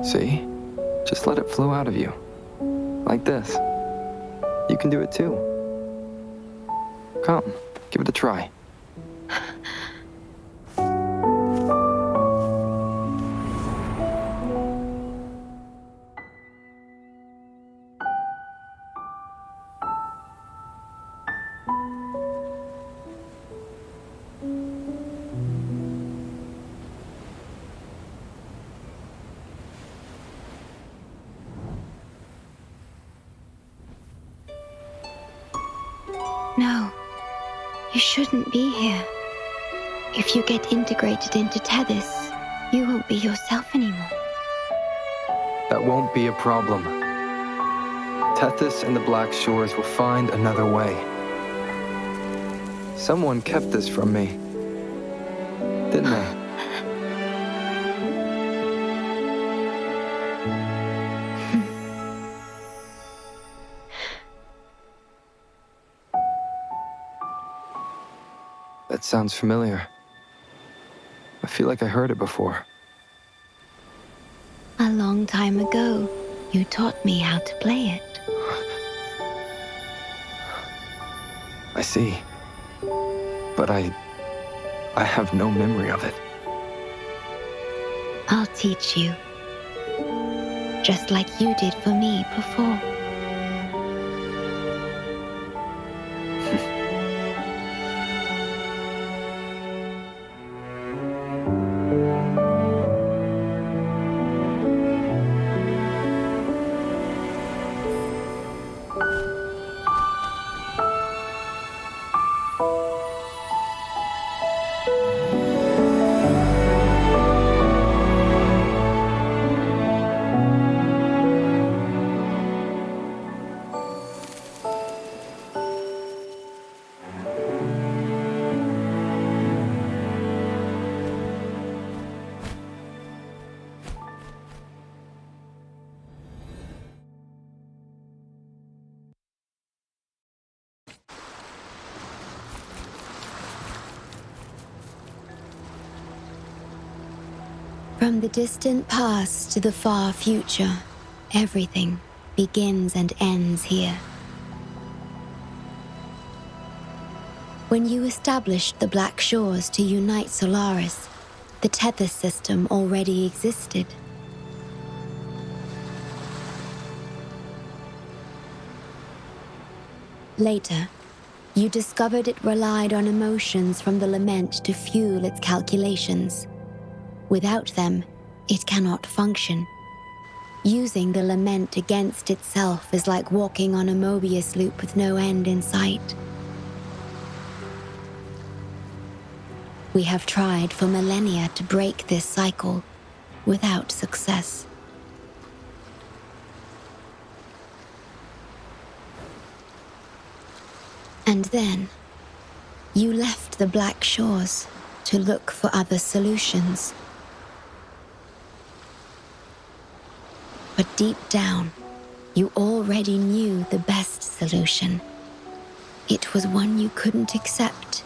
See? Just let it flow out of you. Like this. You can do it too. Come, give it a try. No, you shouldn't be here. If you get integrated into Tethys, you won't be yourself anymore. That won't be a problem. Tethys and the Black Shores will find another way. Someone kept this from me, didn't they? That sounds familiar. I feel like I heard it before. A long time ago, you taught me how to play it. I see. But I have no memory of it. I'll teach you. Just like you did for me before. From the distant past to the far future, everything begins and ends here. When you established the Black Shores to unite Solaris, the Tethys system already existed. Later, you discovered it relied on emotions from the lament to fuel its calculations. Without them, it cannot function. Using the lament against itself is like walking on a Mobius loop with no end in sight. We have tried for millennia to break this cycle, without success. And then, you left the Black Shores to look for other solutions. But deep down, you already knew the best solution. It was one you couldn't accept.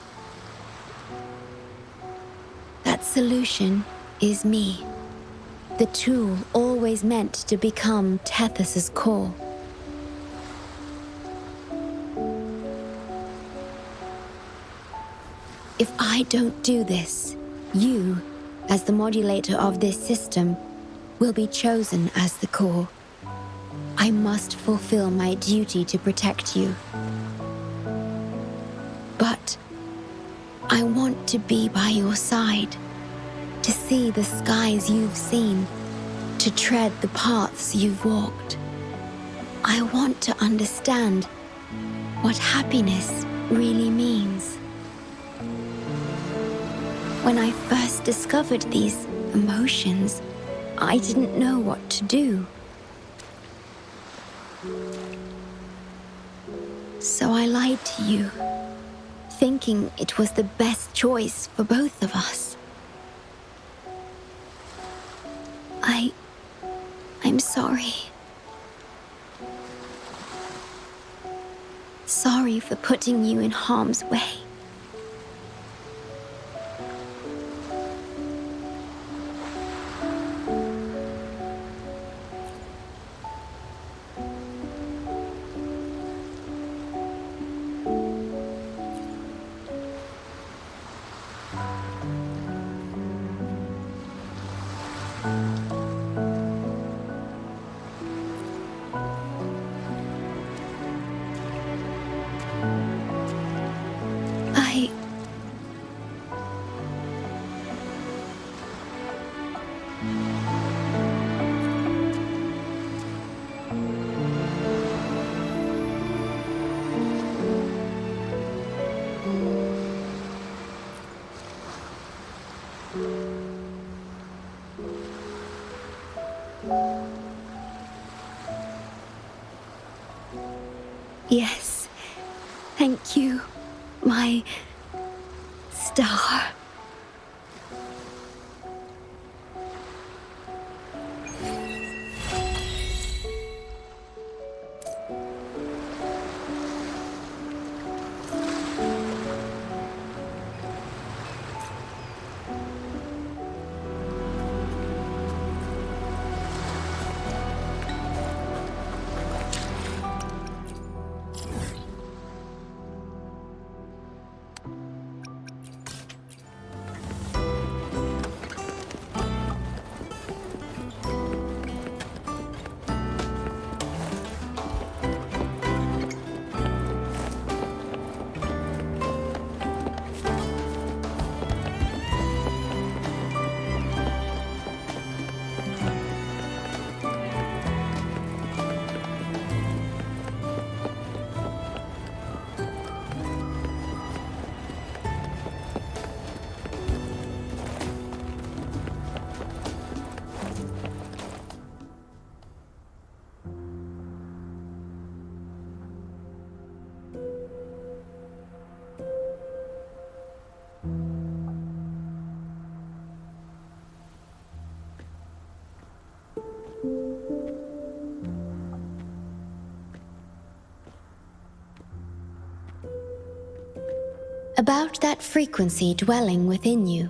That solution is me, the tool always meant to become Tethys's core. If I don't do this, you, as the modulator of this system, will be chosen as the core. I must fulfill my duty to protect you. But I want to be by your side, to see the skies you've seen, to tread the paths you've walked. I want to understand what happiness really means. When I first discovered these emotions, I didn't know what to do. So I lied to you, thinking it was the best choice for both of us. I'm sorry. Sorry for putting you in harm's way. Yes, thank you, my star. About that frequency dwelling within you.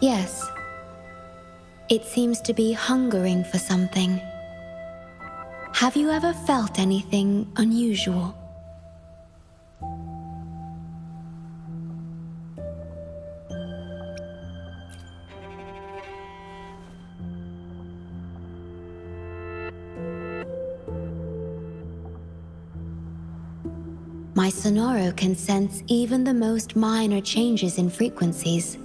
Yes, it seems to be hungering for something. Have you ever felt anything unusual? My Sonoro can sense even the most minor changes in frequencies.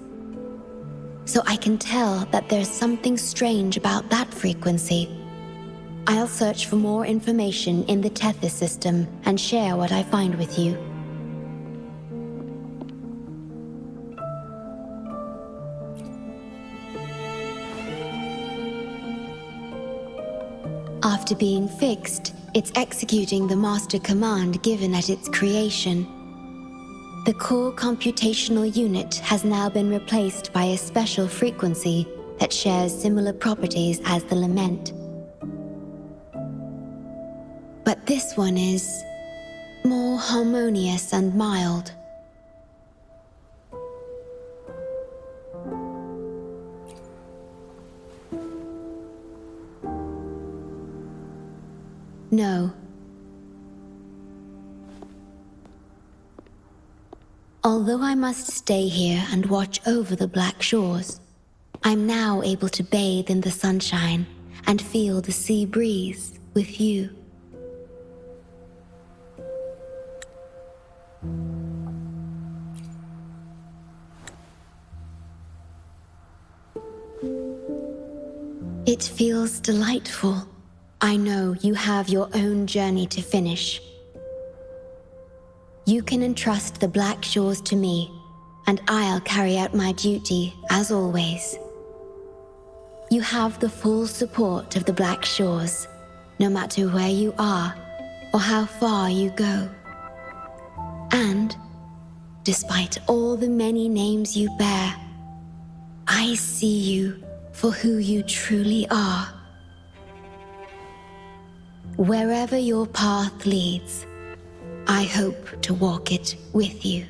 So I can tell that there's something strange about that frequency. I'll search for more information in the Tethys system and share what I find with you. After being fixed, it's executing the master command given at its creation. The core computational unit has now been replaced by a special frequency that shares similar properties as the lament. But this one is more harmonious and mild. No. Although I must stay here and watch over the Black Shores, I'm now able to bathe in the sunshine and feel the sea breeze with you. It feels delightful. I know you have your own journey to finish. You can entrust the Black Shores to me, and I'll carry out my duty as always. You have the full support of the Black Shores, no matter where you are or how far you go. And, despite all the many names you bear, I see you for who you truly are. Wherever your path leads, I hope to walk it with you.